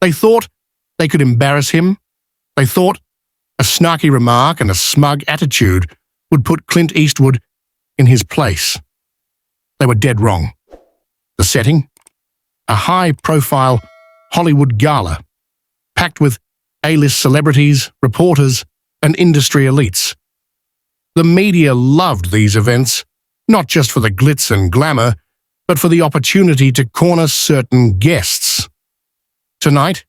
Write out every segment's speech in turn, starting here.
They thought they could embarrass him. They thought a snarky remark and a smug attitude would put Clint Eastwood in his place. They were dead wrong. The setting? A high-profile Hollywood gala, packed with A-list celebrities, reporters, and industry elites. The media loved these events, not just for the glitz and glamour, but for the opportunity to corner certain guests. Tonight,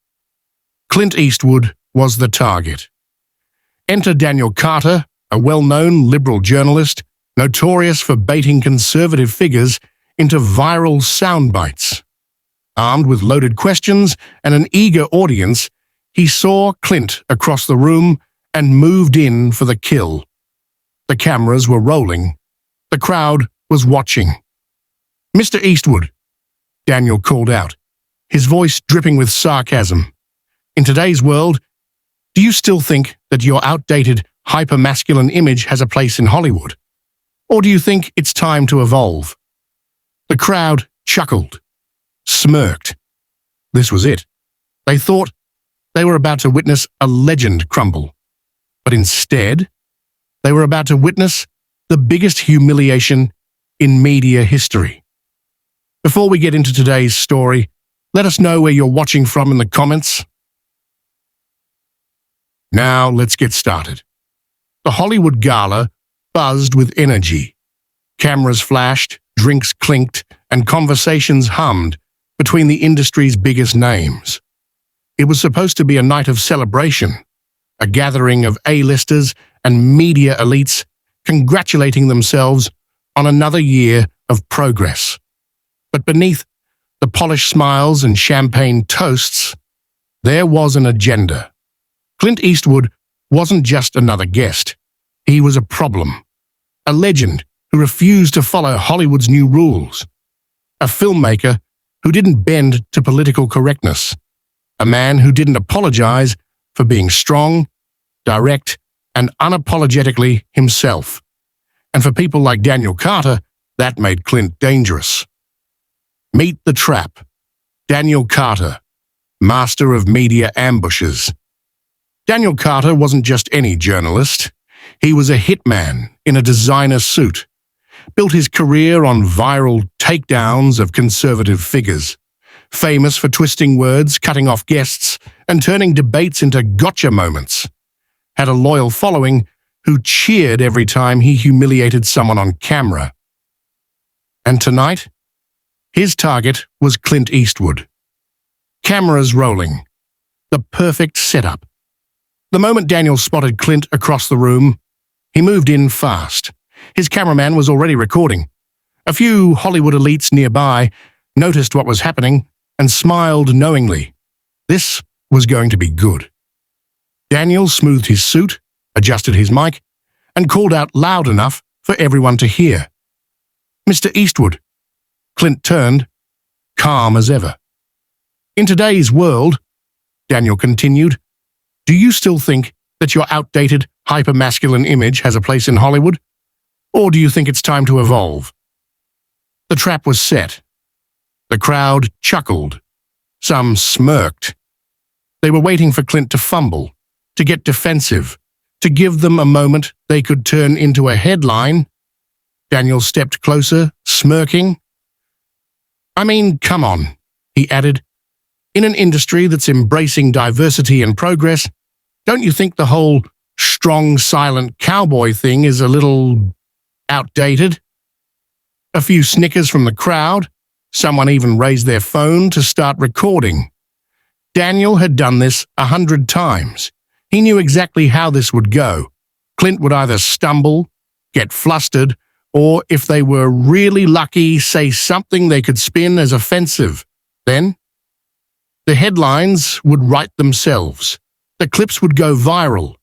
Clint Eastwood was the target. Enter Daniel Carter, a well-known liberal journalist, notorious for baiting conservative figures into viral soundbites. Armed with loaded questions and an eager audience, he saw Clint across the room and moved in for the kill. The cameras were rolling. The crowd was watching. "Mr. Eastwood," Daniel called out, his voice dripping with sarcasm. "In today's world, do you still think that your outdated, hyper-masculine image has a place in Hollywood? Or do you think it's time to evolve?" The crowd chuckled, smirked. This was it. They thought they were about to witness a legend crumble. But instead, they were about to witness the biggest humiliation in media history. Before we get into today's story, let us know where you're watching from in the comments. Now let's get started. The Hollywood Gala buzzed with energy. Cameras flashed, drinks clinked, and conversations hummed between the industry's biggest names. It was supposed to be a night of celebration, a gathering of A-listers and media elites congratulating themselves on another year of progress. But beneath the polished smiles and champagne toasts, there was an agenda. Clint Eastwood wasn't just another guest. He was a problem, a legend who refused to follow Hollywood's new rules, a filmmaker who didn't bend to political correctness, a man who didn't apologize for being strong, direct, and unapologetically himself. And for people like Daniel Carter, that made Clint dangerous. Meet the trap. Daniel Carter, master of media ambushes. Daniel Carter wasn't just any journalist. He was a hitman in a designer suit. Built his career on viral takedowns of conservative figures. Famous for twisting words, cutting off guests, and turning debates into gotcha moments. Had a loyal following who cheered every time he humiliated someone on camera. And tonight, his target was Clint Eastwood. Cameras rolling. The perfect setup. The moment Daniel spotted Clint across the room, he moved in fast. His cameraman was already recording. A few Hollywood elites nearby noticed what was happening and smiled knowingly. This was going to be good. Daniel smoothed his suit, adjusted his mic, and called out loud enough for everyone to hear. "Mr. Eastwood." Clint turned, calm as ever. "In today's world," Daniel continued, "do you still think that your outdated, hyper-masculine image has a place in Hollywood? Or do you think it's time to evolve?" The trap was set. The crowd chuckled. Some smirked. They were waiting for Clint to fumble, to get defensive, to give them a moment they could turn into a headline. Daniel stepped closer, smirking. "I mean, come on," he added. "In an industry that's embracing diversity and progress, don't you think the whole strong, silent cowboy thing is a little outdated?" A few snickers from the crowd. Someone even raised their phone to start recording. Daniel had done this 100 times. He knew exactly how this would go. Clint would either stumble, get flustered, or, if they were really lucky, say something they could spin as offensive. Then, the headlines would write themselves. The clips would go viral.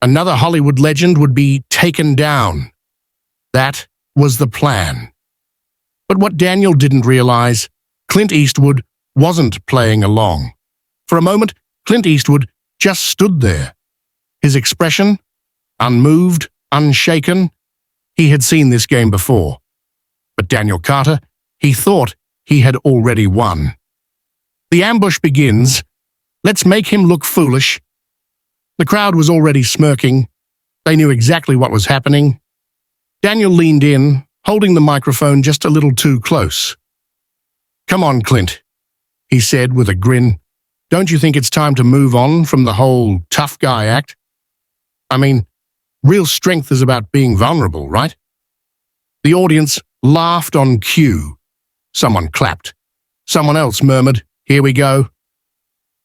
Another Hollywood legend would be taken down. That was the plan. But what Daniel didn't realize, Clint Eastwood wasn't playing along. For a moment, Clint Eastwood just stood there. His expression, unmoved, unshaken. He had seen this game before. But Daniel Carter, he thought he had already won. The ambush begins Let's make him look foolish. The crowd was already smirking. They knew exactly what was happening. Daniel leaned in, holding the microphone just a little too close. "Come on, Clint," he said with a grin. "Don't you think it's time to move on from the whole tough guy act? I mean, real strength is about being vulnerable, right?" The audience laughed on cue. Someone clapped. Someone else murmured, "Here we go."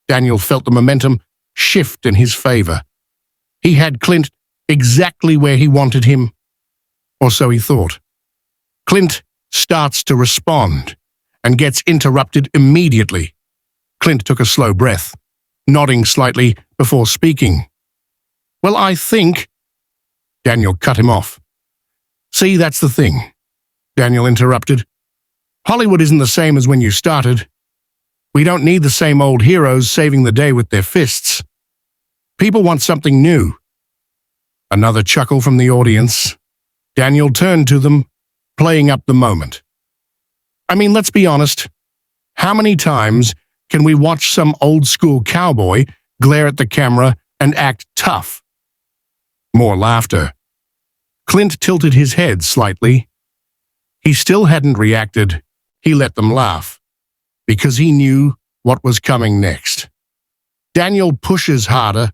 Daniel felt the momentum shift in his favor. He had Clint exactly where he wanted him, or so he thought. Clint starts to respond and gets interrupted immediately. Clint took a slow breath, nodding slightly before speaking. "Well, I think—" Daniel cut him off. "See, that's the thing," Daniel interrupted. "Hollywood isn't the same as when you started. We don't need the same old heroes saving the day with their fists. People want something new." Another chuckle from the audience. Daniel turned to them, playing up the moment. "I mean, let's be honest. How many times can we watch some old-school cowboy glare at the camera and act tough?" More laughter. Clint tilted his head slightly. He still hadn't reacted. He let them laugh, because he knew what was coming next. Daniel pushes harder,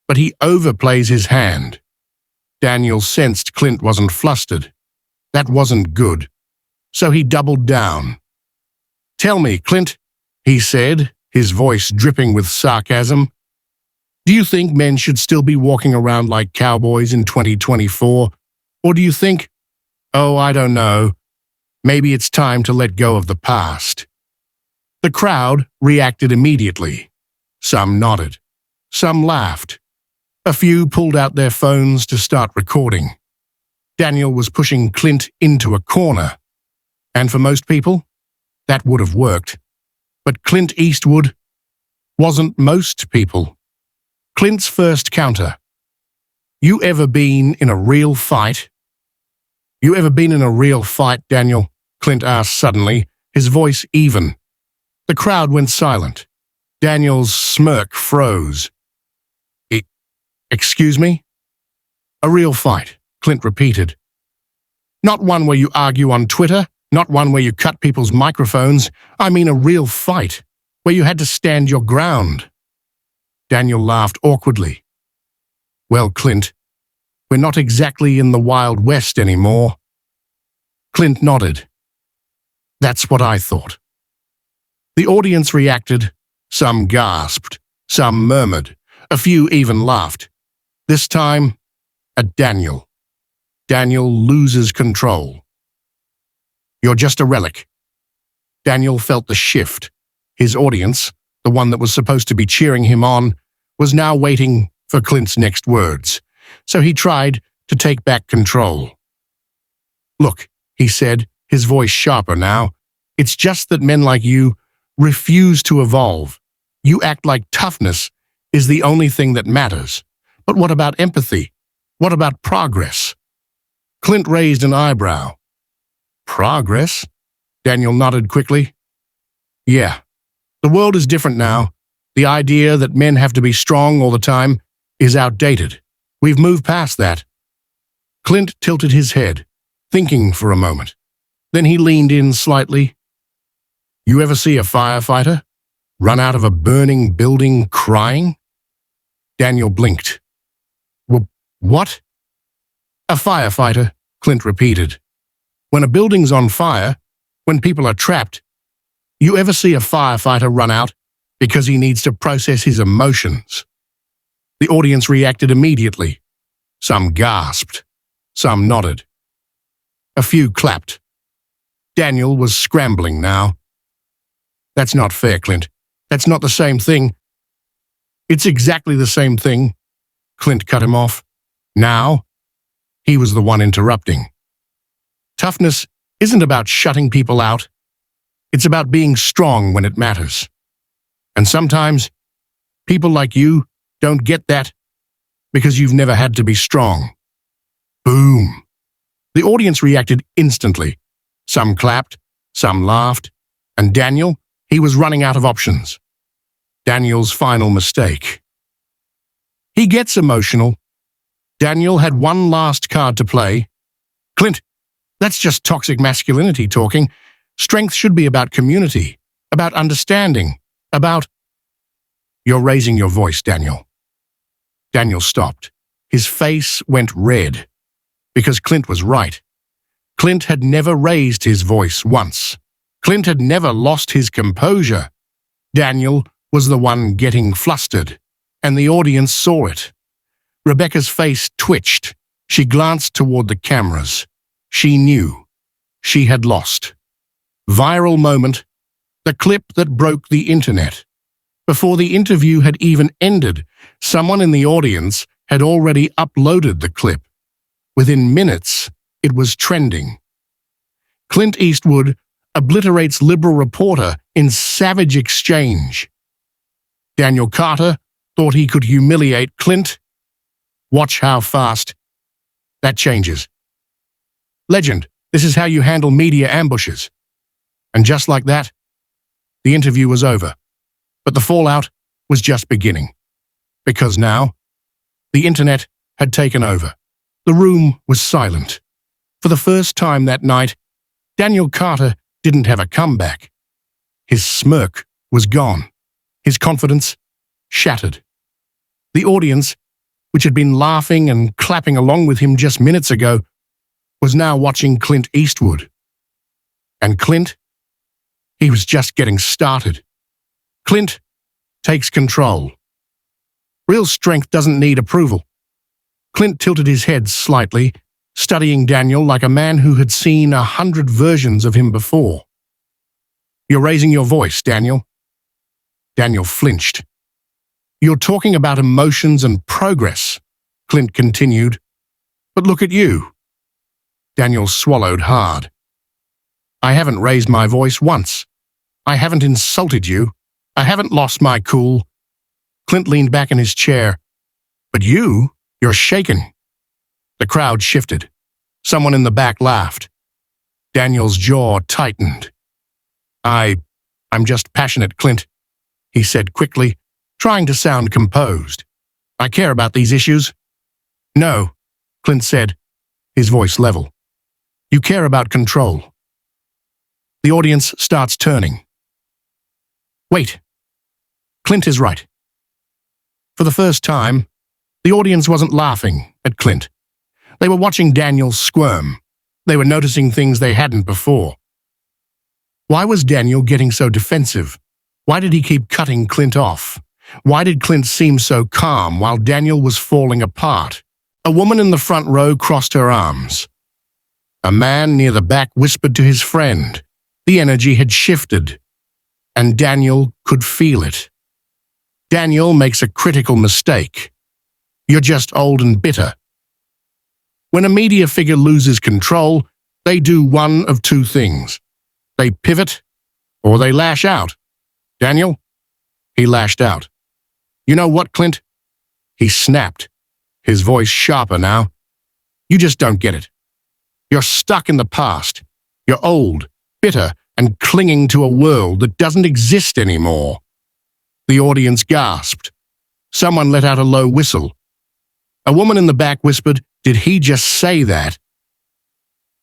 but he overplays his hand. Daniel sensed Clint wasn't flustered. That wasn't good. So he doubled down. "Tell me, Clint," he said, his voice dripping with sarcasm, "do you think men should still be walking around like cowboys in 2024? Or do you think, oh, I don't know, maybe it's time to let go of the past?" The crowd reacted immediately. Some nodded. Some laughed. A few pulled out their phones to start recording. Daniel was pushing Clint into a corner. And for most people, that would have worked. But Clint Eastwood wasn't most people. Clint's first counter. "You ever been in a real fight?" "You ever been in a real fight, Daniel?" Clint asked suddenly, his voice even. The crowd went silent. Daniel's smirk froze. "Excuse me?" "A real fight," Clint repeated. "Not one where you argue on Twitter, not one where you cut people's microphones. I mean a real fight, where you had to stand your ground." Daniel laughed awkwardly. "Well, Clint, we're not exactly in the Wild West anymore." Clint nodded. "That's what I thought." The audience reacted. Some gasped, some murmured, a few even laughed. This time, at Daniel. Daniel loses control. "You're just a relic." Daniel felt the shift. His audience, the one that was supposed to be cheering him on, was now waiting for Clint's next words, so he tried to take back control. "Look," he said, his voice sharper now, "it's just that men like you refuse to evolve. You act like toughness is the only thing that matters. But what about empathy? What about progress?" Clint raised an eyebrow. "Progress?" Daniel nodded quickly. "Yeah. The world is different now. The idea that men have to be strong all the time is outdated. We've moved past that." Clint tilted his head, thinking for a moment. Then he leaned in slightly. "You ever see a firefighter run out of a burning building crying?" Daniel blinked. "What?" "A firefighter," Clint repeated. "When a building's on fire, when people are trapped, you ever see a firefighter run out because he needs to process his emotions?" The audience reacted immediately. Some gasped. Some nodded. A few clapped. Daniel was scrambling now. "That's not fair, Clint. That's not the same thing." "It's exactly the same thing." Clint cut him off. Now, he was the one interrupting. "Toughness isn't about shutting people out. It's about being strong when it matters. And sometimes, people like you don't get that because you've never had to be strong." Boom. The audience reacted instantly. Some clapped, some laughed, and Daniel, he was running out of options. Daniel's final mistake. He gets emotional. Daniel had one last card to play. Clint, that's just toxic masculinity talking. Strength should be about community, about understanding, about... You're raising your voice, Daniel. Daniel stopped. His face went red, because Clint was right. Clint had never raised his voice once. Clint had never lost his composure. Daniel was the one getting flustered, and the audience saw it. Rebecca's face twitched. She glanced toward the cameras. She knew. She had lost. Viral moment. The clip that broke the internet. Before the interview had even ended, someone in the audience had already uploaded the clip. Within minutes, it was trending. Clint Eastwood obliterates liberal reporter in savage exchange. Daniel Carter thought he could humiliate Clint. Watch how fast that changes. Legend, this is how you handle media ambushes. And just like that, the interview was over. But the fallout was just beginning. Because now, the internet had taken over. The room was silent. For the first time that night, Daniel Carter didn't have a comeback. His smirk was gone. His confidence shattered. The audience, which had been laughing and clapping along with him just minutes ago, was now watching Clint Eastwood. And Clint, he was just getting started. Clint takes control. Real strength doesn't need approval. Clint tilted his head slightly, studying Daniel like a man who had seen 100 versions of him before. You're raising your voice, Daniel. Daniel flinched. You're talking about emotions and progress, Clint continued. But look at you. Daniel swallowed hard. I haven't raised my voice once. I haven't insulted you. I haven't lost my cool. Clint leaned back in his chair. But you're shaken. The crowd shifted. Someone in the back laughed. Daniel's jaw tightened. I'm just passionate, Clint, he said quickly, trying to sound composed. I care about these issues. No, Clint said, his voice level. You care about control. The audience starts turning. Wait. Clint is right. For the first time, the audience wasn't laughing at Clint. They were watching Daniel squirm. They were noticing things they hadn't before. Why was Daniel getting so defensive? Why did he keep cutting Clint off? Why did Clint seem so calm while Daniel was falling apart? A woman in the front row crossed her arms. A man near the back whispered to his friend. The energy had shifted, and Daniel could feel it. Daniel makes a critical mistake. You're just old and bitter. When a media figure loses control, they do one of two things. They pivot, or they lash out. Daniel? He lashed out. You know what, Clint? He snapped, his voice sharper now. You just don't get it. You're stuck in the past. You're old, bitter, and clinging to a world that doesn't exist anymore. The audience gasped. Someone let out a low whistle. A woman in the back whispered, "Did he just say that?"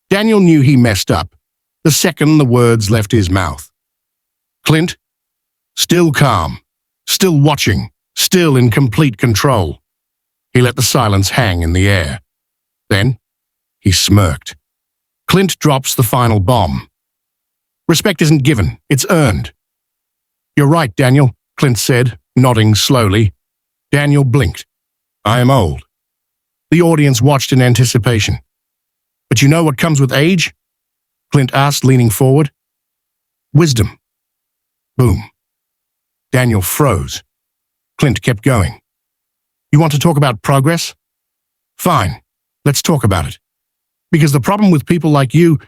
Daniel knew he messed up the second the words left his mouth. Clint, still calm, still watching, still in complete control. He let the silence hang in the air. Then, he smirked. Clint drops the final bomb. Respect isn't given, it's earned. You're right, Daniel, Clint said, nodding slowly. Daniel blinked. I am old. The audience watched in anticipation. But you know what comes with age? Clint asked, leaning forward. Wisdom. Boom. Daniel froze. Clint kept going. You want to talk about progress? Fine, let's talk about it. Because the problem with people like you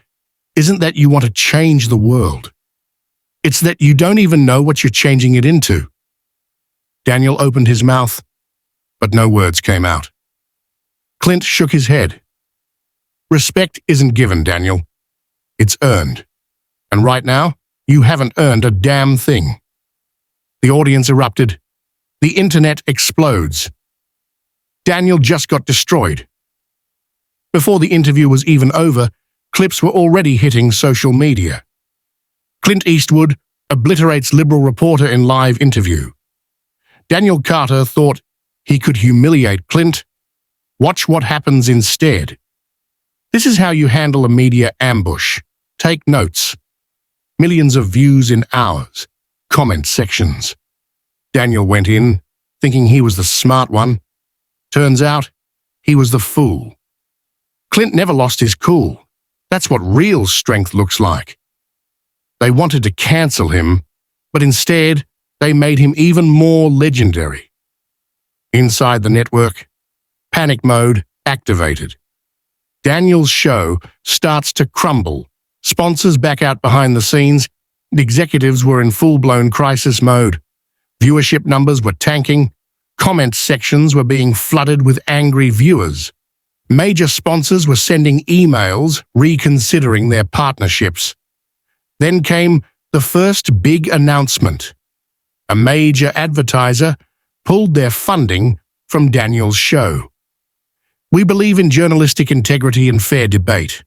isn't that you want to change the world. It's that you don't even know what you're changing it into. Daniel opened his mouth, but no words came out. Clint shook his head. Respect isn't given, Daniel. It's earned. And right now, you haven't earned a damn thing. The audience erupted. The internet explodes. Daniel just got destroyed. Before the interview was even over, clips were already hitting social media. Clint Eastwood obliterates liberal reporter in live interview. Daniel Carter thought he could humiliate Clint. Watch what happens instead. This is how you handle a media ambush. Take notes. Millions of views in hours. Comment sections. Daniel went in, thinking he was the smart one. Turns out, he was the fool. Clint never lost his cool. That's what real strength looks like. They wanted to cancel him, but instead, they made him even more legendary. Inside the network, panic mode activated. Daniel's show starts to crumble. Sponsors back out behind the scenes. Executives were in full-blown crisis mode. Viewership numbers were tanking. Comment sections were being flooded with angry viewers. Major sponsors were sending emails reconsidering their partnerships. Then came the first big announcement. A major advertiser pulled their funding from Daniel's show. We believe in journalistic integrity and fair debate.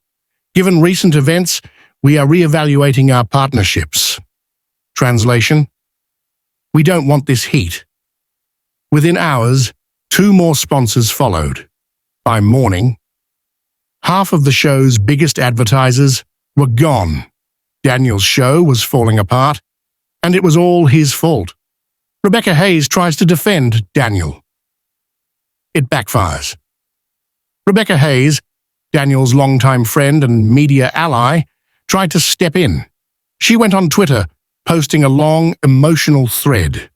Given recent events, we are re-evaluating our partnerships. Translation: we don't want this heat. Within hours, 2 more sponsors followed. By morning, half of the show's biggest advertisers were gone. Daniel's show was falling apart, and it was all his fault. Rebecca Hayes tries to defend Daniel. It backfires. Rebecca Hayes, Daniel's longtime friend and media ally, tried to step in. She went on Twitter, posting a long, emotional thread.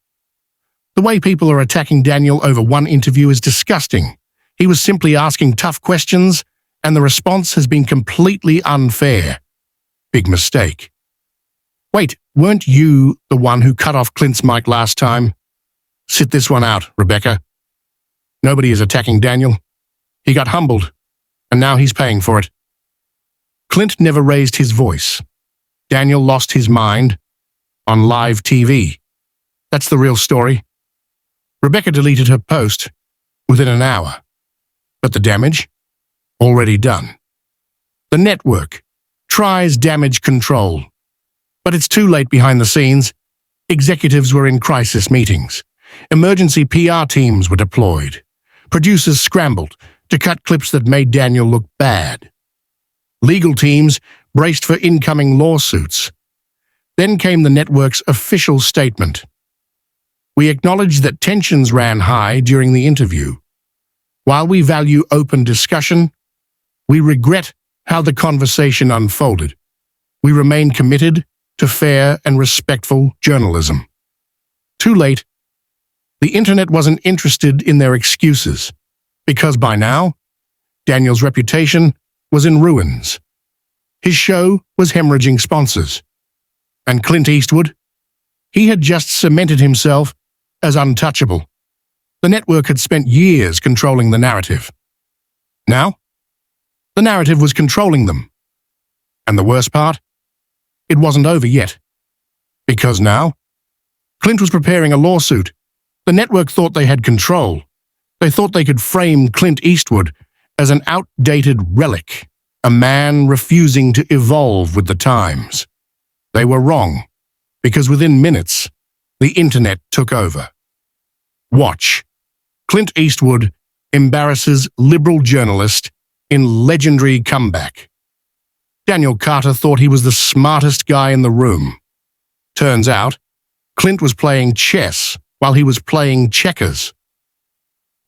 The way people are attacking Daniel over one interview is disgusting. He was simply asking tough questions, and the response has been completely unfair. Big mistake. Wait, weren't you the one who cut off Clint's mic last time? Sit this one out, Rebecca. Nobody is attacking Daniel. He got humbled, and now he's paying for it. Clint never raised his voice. Daniel lost his mind on live TV. That's the real story. Rebecca deleted her post within an hour. But the damage? Already done. The network tries damage control. But it's too late behind the scenes. Executives were in crisis meetings. Emergency PR teams were deployed. Producers scrambled to cut clips that made Daniel look bad. Legal teams braced for incoming lawsuits. Then came the network's official statement. We acknowledge that tensions ran high during the interview. While we value open discussion, we regret how the conversation unfolded. We remain committed to fair and respectful journalism. Too late. The internet wasn't interested in their excuses, because by now, Daniel's reputation was in ruins. His show was hemorrhaging sponsors. And Clint Eastwood? He had just cemented himself as untouchable. The network had spent years controlling the narrative. Now, the narrative was controlling them. And the worst part? It wasn't over yet. Because now, Clint was preparing a lawsuit. The network thought they had control. They thought they could frame Clint Eastwood as an outdated relic, a man refusing to evolve with the times. They were wrong, because within minutes, the internet took over. Watch. Clint Eastwood embarrasses liberal journalist in legendary comeback. Daniel Carter thought he was the smartest guy in the room. Turns out, Clint was playing chess while he was playing checkers.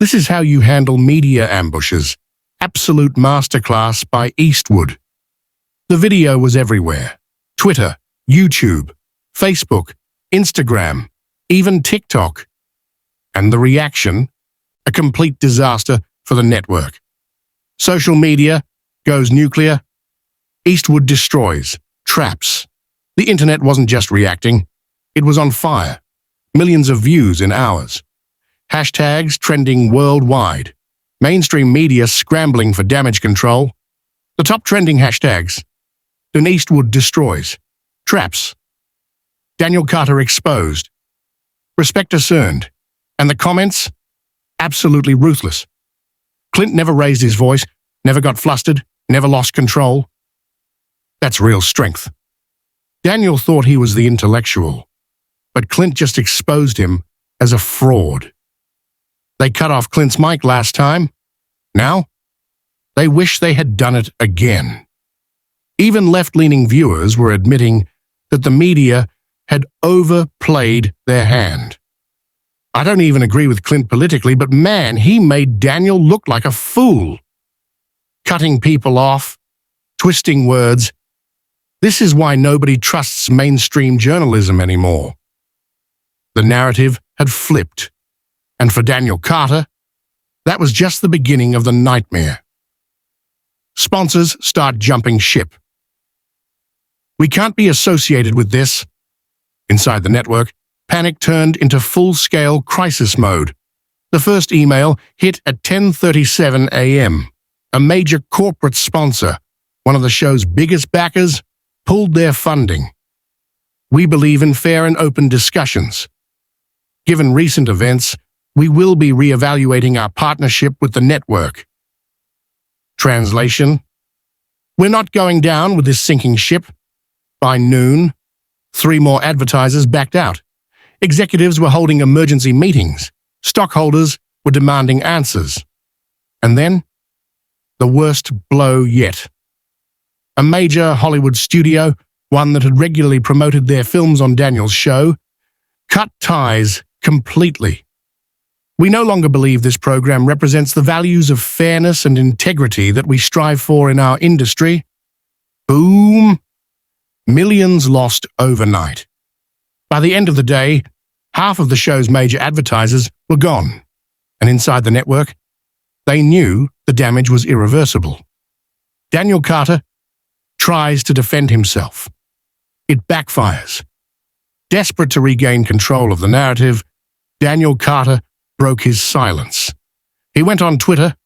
This is how you handle media ambushes. Absolute masterclass by Eastwood. The video was everywhere. Twitter, YouTube, Facebook, Instagram, even TikTok. And the reaction? A complete disaster for the network. Social media goes nuclear. Eastwood destroys, traps. The internet wasn't just reacting. It was on fire. Millions of views in hours. Hashtags trending worldwide. Mainstream media scrambling for damage control. The top trending hashtags. Then Eastwood destroys. Traps. Daniel Carter exposed. Respect earned. And the comments? Absolutely ruthless. Clint never raised his voice, never got flustered, never lost control. That's real strength. Daniel thought he was the intellectual, but Clint just exposed him as a fraud. They cut off Clint's mic last time. Now, they wish they had done it again. Even left-leaning viewers were admitting that the media had overplayed their hand. I don't even agree with Clint politically, but man, he made Daniel look like a fool. Cutting people off, twisting words. This is why nobody trusts mainstream journalism anymore. The narrative had flipped, and for Daniel Carter, that was just the beginning of the nightmare. Sponsors start jumping ship. We can't be associated with this. Inside the network, panic turned into full-scale crisis mode. The first email hit at 10:37 a.m. A major corporate sponsor, one of the show's biggest backers, pulled their funding. We believe in fair and open discussions. Given recent events, we will be re-evaluating our partnership with the network. Translation: we're not going down with this sinking ship. By noon, 3 more advertisers backed out. Executives were holding emergency meetings. Stockholders were demanding answers. And then, the worst blow yet. A major Hollywood studio, one that had regularly promoted their films on Daniel's show, cut ties completely. We no longer believe this program represents the values of fairness and integrity that we strive for in our industry. Boom! Millions lost overnight. By the end of the day, half of the show's major advertisers were gone. And inside the network, they knew the damage was irreversible. Daniel Carter tries to defend himself. It backfires. Desperate to regain control of the narrative, Daniel Carter broke his silence. He went on Twitter,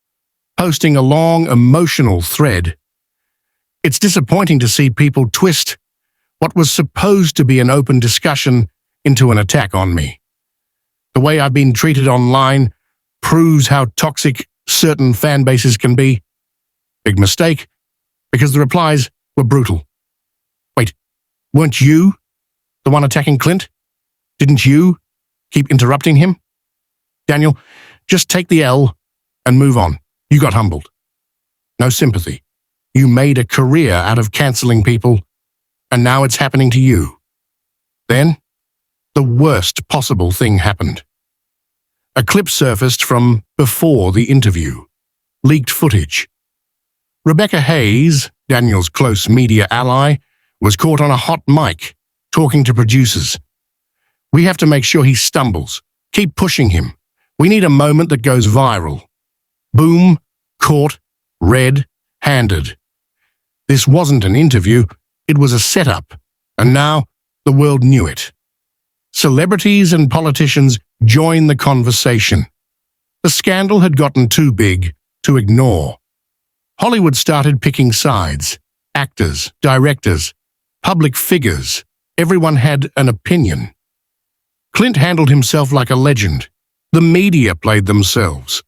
posting a long, emotional thread. It's disappointing to see people twist what was supposed to be an open discussion into an attack on me. The way I've been treated online proves how toxic certain fan bases can be. Big mistake, because the replies were brutal. Wait, weren't you the one attacking Clint? Didn't you keep interrupting him? Daniel, just take the L and move on. You got humbled. No sympathy. You made a career out of canceling people, and now it's happening to you. Then, the worst possible thing happened. A clip surfaced from before the interview. Leaked footage. Rebecca Hayes, Daniel's close media ally, was caught on a hot mic, talking to producers. We have to make sure he stumbles. Keep pushing him. We need a moment that goes viral. Boom, caught, red-handed. This wasn't an interview, it was a setup, and now the world knew it. Celebrities and politicians joined the conversation. The scandal had gotten too big to ignore. Hollywood started picking sides. Actors, directors, public figures. Everyone had an opinion. Clint handled himself like a legend. The media played themselves.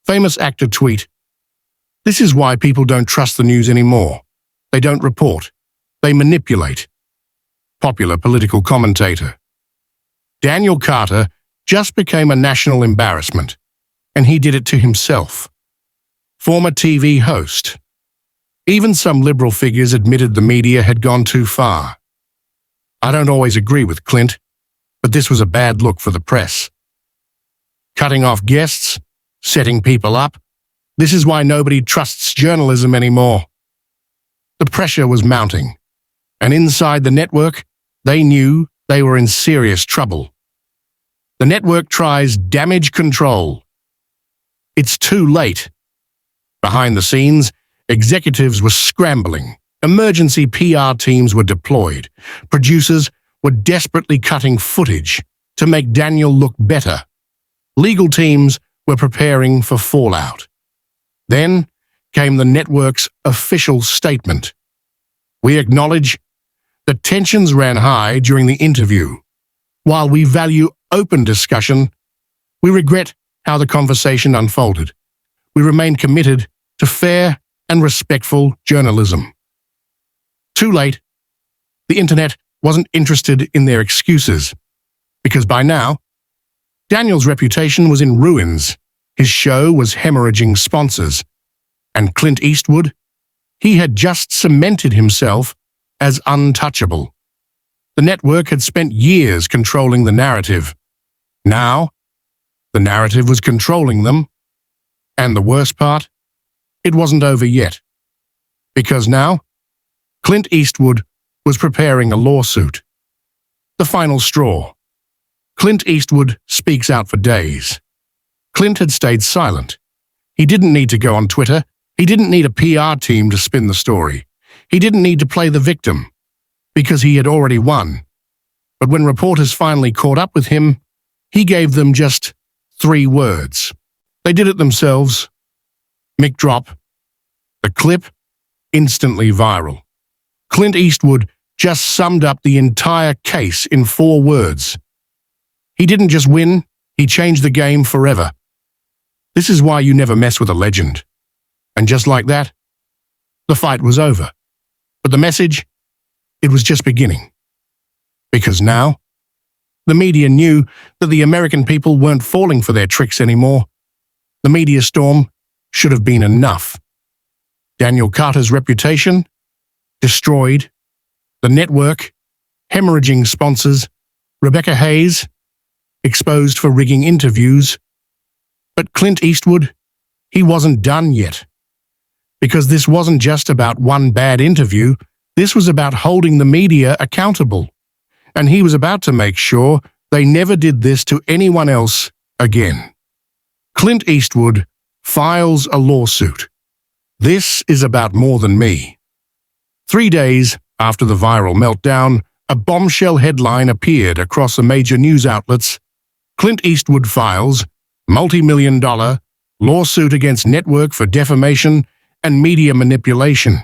Famous actor tweet, "This is why people don't trust the news anymore. They don't report. They manipulate." Popular political commentator. Daniel Carter just became a national embarrassment, and he did it to himself. Former TV host. Even some liberal figures admitted the media had gone too far. I don't always agree with Clint, but this was a bad look for the press. Cutting off guests, setting people up. This is why nobody trusts journalism anymore. The pressure was mounting, and inside the network, they knew they were in serious trouble. The network tries damage control. It's too late. Behind the scenes, executives were scrambling. Emergency PR teams were deployed. Producers were desperately cutting footage to make Daniel look better. Legal teams were preparing for fallout. Then came the network's official statement. We acknowledge that tensions ran high during the interview. While we value open discussion, we regret how the conversation unfolded. We remain committed to fair and respectful journalism. Too late, the internet wasn't interested in their excuses, because by now, Daniel's reputation was in ruins, his show was hemorrhaging sponsors, and Clint Eastwood, he had just cemented himself as untouchable. The network had spent years controlling the narrative. Now, the narrative was controlling them, and the worst part, it wasn't over yet. Because now, Clint Eastwood was preparing a lawsuit. The final straw. Clint Eastwood speaks out for days. Clint had stayed silent. He didn't need to go on Twitter. He didn't need a PR team to spin the story. He didn't need to play the victim, because he had already won. But when reporters finally caught up with him, he gave them just 3 words. They did it themselves. Mic drop. The clip, instantly viral. Clint Eastwood just summed up the entire case in 4 words. He didn't just win, he changed the game forever. This is why you never mess with a legend. And just like that, the fight was over. But the message, it was just beginning. Because now, the media knew that the American people weren't falling for their tricks anymore. The media storm should have been enough. Daniel Carter's reputation, destroyed. The network, hemorrhaging sponsors. Rebecca Hayes, exposed for rigging interviews. But Clint Eastwood, he wasn't done yet. Because this wasn't just about one bad interview, this was about holding the media accountable. And he was about to make sure they never did this to anyone else again. Clint Eastwood files a lawsuit. This is about more than me. 3 days after the viral meltdown, a bombshell headline appeared across the major news outlets. Clint Eastwood files multi-million-dollar lawsuit against network for defamation and media manipulation.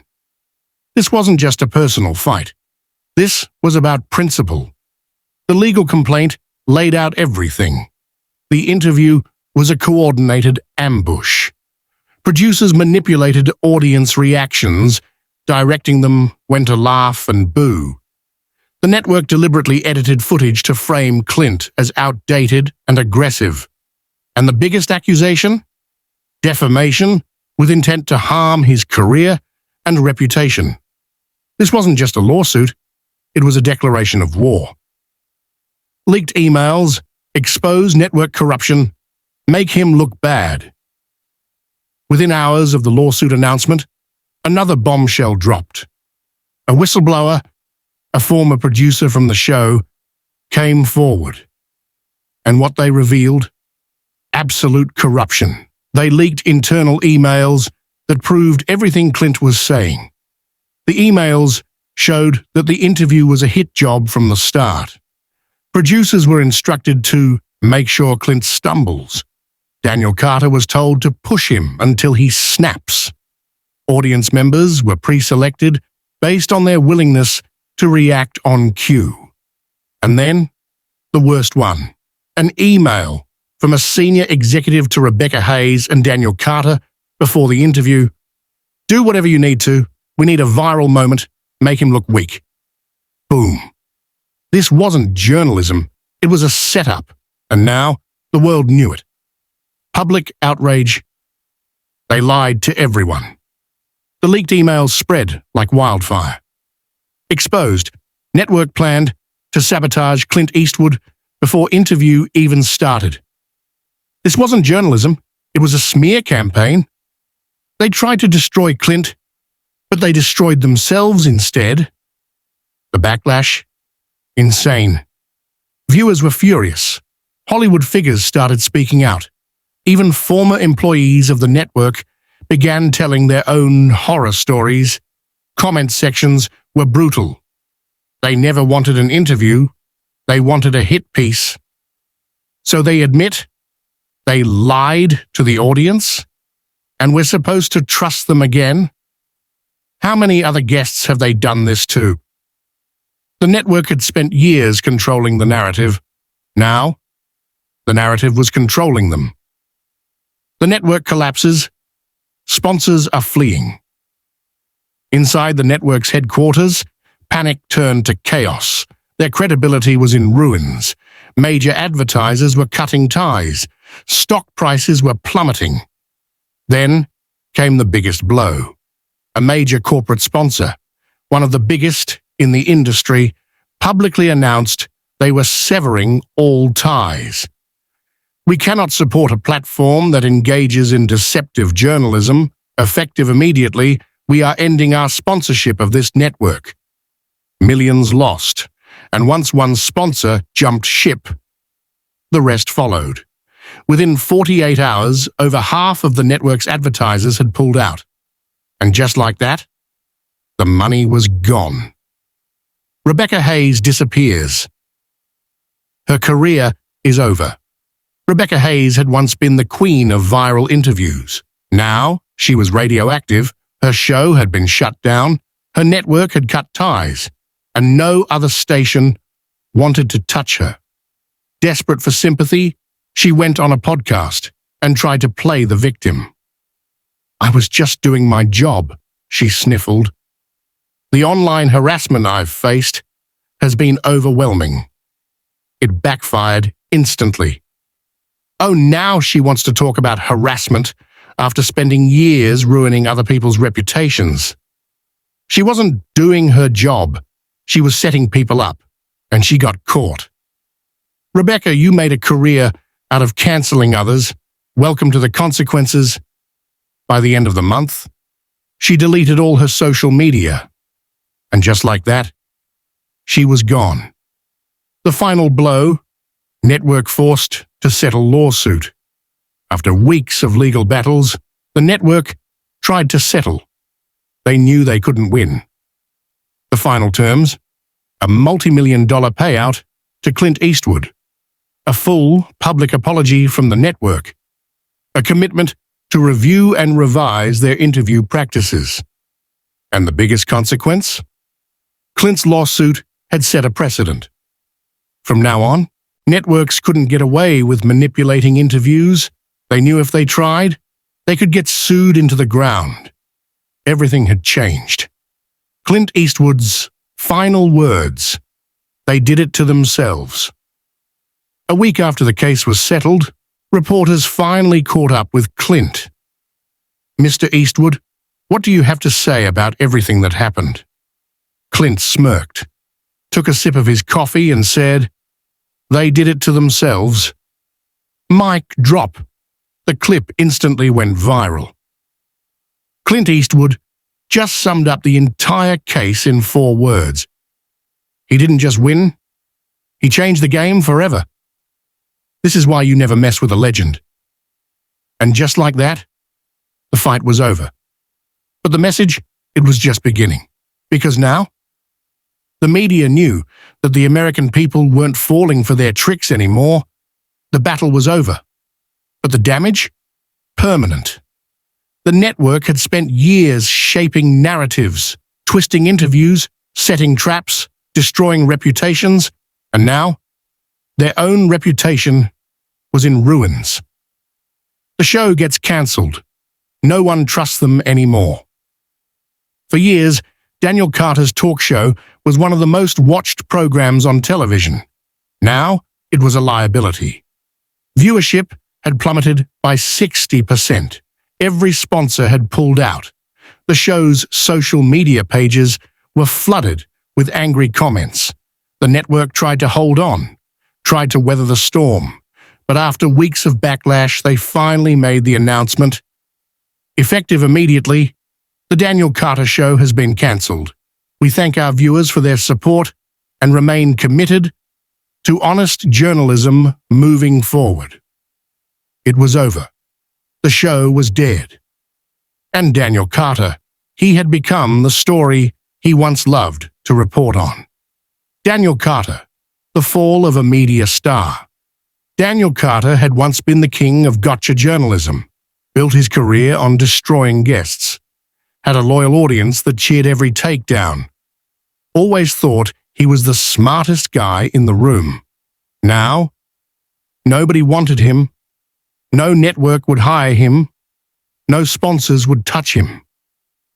This wasn't just a personal fight. This was about principle. The legal complaint laid out everything. The interview was a coordinated ambush. Producers manipulated audience reactions, directing them when to laugh and boo. The network deliberately edited footage to frame Clint as outdated and aggressive. And the biggest accusation? Defamation, with intent to harm his career and reputation. This wasn't just a lawsuit, it was a declaration of war. Leaked emails, expose network corruption, make him look bad. Within hours of the lawsuit announcement, another bombshell dropped. A whistleblower, a former producer from the show, came forward. And what they revealed? Absolute corruption. They leaked internal emails that proved everything Clint was saying. The emails showed that the interview was a hit job from the start. Producers were instructed to make sure Clint stumbles. Daniel Carter was told to push him until he snaps. Audience members were pre-selected based on their willingness to react on cue. And then, the worst one, an email from a senior executive to Rebecca Hayes and Daniel Carter before the interview. Do whatever you need to. We need a viral moment. Make him look weak. Boom. This wasn't journalism. It was a setup. And now, the world knew it. Public outrage. They lied to everyone. The leaked emails spread like wildfire. Exposed. Network planned to sabotage Clint Eastwood before interview even started. This wasn't journalism. It was a smear campaign. They tried to destroy Clint, but they destroyed themselves instead. The backlash? Insane. Viewers were furious. Hollywood figures started speaking out. Even former employees of the network began telling their own horror stories. Comment sections were brutal. They never wanted an interview. They wanted a hit piece. So they admit they lied to the audience, and we're supposed to trust them again? How many other guests have they done this to? The network had spent years controlling the narrative. Now, The narrative was controlling them. The network collapses. Sponsors are fleeing. Inside the network's headquarters, panic turned to chaos. Their credibility was in ruins. Major advertisers were cutting ties. Stock prices were plummeting. Then came the biggest blow. A major corporate sponsor, one of the biggest in the industry, publicly announced they were severing all ties. "We cannot support a platform that engages in deceptive journalism. Effective immediately, we are ending our sponsorship of this network." Millions lost, and once one sponsor jumped ship, the rest followed. Within 48 hours, over half of the network's advertisers had pulled out. And just like that, the money was gone. Rebecca Hayes disappears. Her career is over. Rebecca Hayes had once been the queen of viral interviews. Now, she was radioactive, her show had been shut down, her network had cut ties, and no other station wanted to touch her. Desperate for sympathy, she went on a podcast and tried to play the victim. "I was just doing my job," she sniffled. "The online harassment I've faced has been overwhelming." It backfired instantly. Oh, now she wants to talk about harassment after spending years ruining other people's reputations. She wasn't doing her job. She was setting people up, and she got caught. "Rebecca, you made a career out of canceling others. Welcome to the consequences." By the end of the month, she deleted all her social media. And just like that, she was gone. The final blow, network forced to settle lawsuit. After weeks of legal battles, the network tried to settle. They knew they couldn't win. The final terms, a multi-million-dollar payout to Clint Eastwood, a full public apology from the network, a commitment to review and revise their interview practices. And the biggest consequence? Clint's lawsuit had set a precedent. From now on, networks couldn't get away with manipulating interviews. They knew if they tried, they could get sued into the ground. Everything had changed. Clint Eastwood's final words, "They did it to themselves." A week after the case was settled, reporters finally caught up with Clint. "Mr. Eastwood, what do you have to say about everything that happened?" Clint smirked, took a sip of his coffee and said, "They did it to themselves." Mic drop. The clip instantly went viral. Clint Eastwood just summed up the entire case in 4 words. He didn't just win, he changed the game forever. This is why you never mess with a legend. And just like that, the fight was over. But the message, it was just beginning. Because now, the media knew that the American people weren't falling for their tricks anymore. The battle was over. But the damage? Permanent. The network had spent years shaping narratives, twisting interviews, setting traps, destroying reputations, and now, their own reputation was in ruins. The show gets cancelled. No one trusts them anymore. For years, Daniel Carter's talk show was one of the most watched programs on television. Now, it was a liability. Viewership had plummeted by 60%. Every sponsor had pulled out. The show's social media pages were flooded with angry comments. The network tried to hold on, tried to weather the storm, but after weeks of backlash, they finally made the announcement. Effective immediately, the Daniel Carter Show has been cancelled. We thank our viewers for their support and remain committed to honest journalism moving forward. It was over. The show was dead. And Daniel Carter, he had become the story he once loved to report on. Daniel Carter, the fall of a media star. Daniel Carter had once been the king of gotcha journalism, built his career on destroying guests, had a loyal audience that cheered every takedown, always thought he was the smartest guy in the room. Now, Nobody wanted him. No network would hire him. No sponsors would touch him.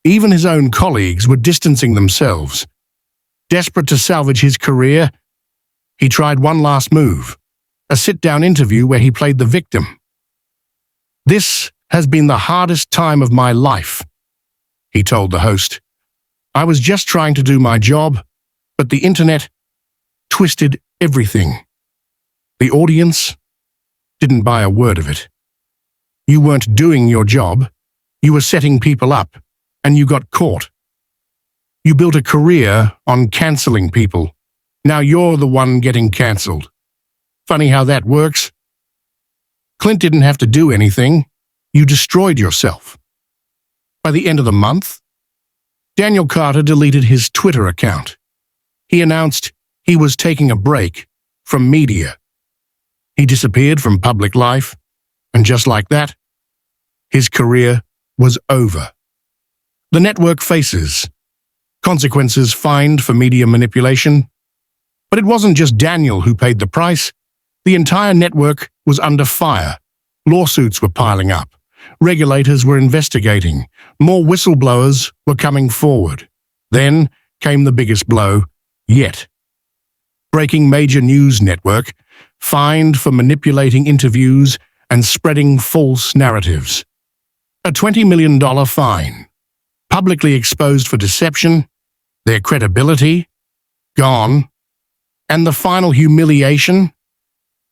Even his own colleagues were distancing themselves. Desperate to salvage his career, he tried one last move, a sit-down interview where he played the victim. "This has been the hardest time of my life," he told the host. "I was just trying to do my job, but the internet twisted everything. The audience didn't buy a word of it. You weren't doing your job, you were setting people up, and you got caught. You built a career on canceling people. Now you're the one getting cancelled. Funny how that works. Clint didn't have to do anything. You destroyed yourself." By the end of the month, Daniel Carter deleted his Twitter account. He announced he was taking a break from media. He disappeared from public life, and just like that, his career was over. The network faces consequences fined for media manipulation. But it wasn't just Daniel who paid the price. The entire network was under fire. Lawsuits were piling up. Regulators were investigating. More whistleblowers were coming forward. Then came the biggest blow yet. Breaking major news network, fined for manipulating interviews and spreading false narratives. A $20 million fine. Publicly exposed for deception, their credibility gone, and the final humiliation,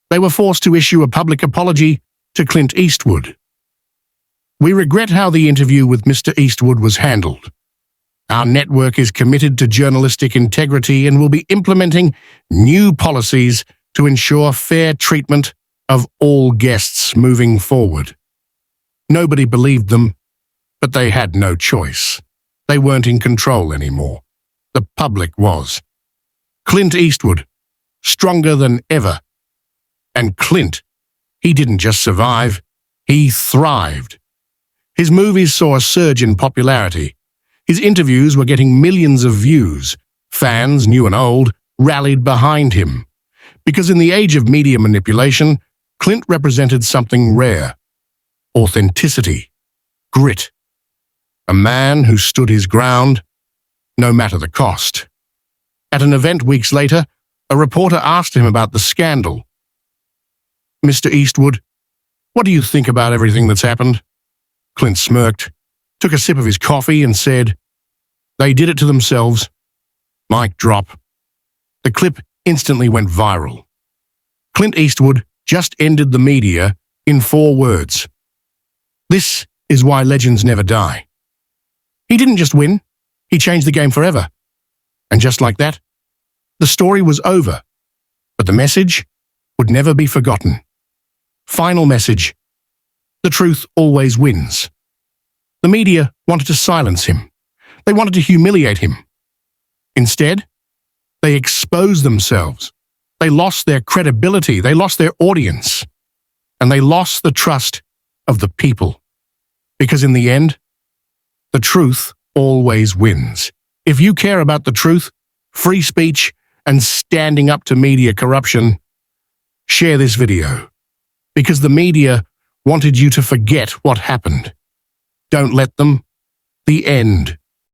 they were forced to issue a public apology to Clint Eastwood. "We regret how the interview with Mr. Eastwood was handled. Our network is committed to journalistic integrity and will be implementing new policies to ensure fair treatment of all guests moving forward." Nobody believed them, but they had no choice. They weren't in control anymore. The public was. Clint Eastwood, stronger than ever. And Clint, he didn't just survive, he thrived. His movies saw a surge in popularity. His interviews were getting millions of views. Fans, new and old, rallied behind him. Because in the age of media manipulation, Clint represented something rare. Authenticity. Grit. A man who stood his ground, no matter the cost. At an event weeks later, a reporter asked him about the scandal. "Mr. Eastwood, what do you think about everything that's happened?" Clint smirked, took a sip of his coffee and said, "They did it to themselves." Mic drop. The clip instantly went viral. Clint Eastwood just ended the media in 4 words. This is why legends never die. He didn't just win, he changed the game forever. And just like that, the story was over. But the message would never be forgotten. Final message. The truth always wins. The media wanted to silence him. They wanted to humiliate him. Instead, they exposed themselves. They lost their credibility. They lost their audience. And they lost the trust of the people. Because in the end, the truth always wins. If you care about the truth, free speech, and standing up to media corruption, share this video. Because the media wanted you to forget what happened. Don't let them. The end.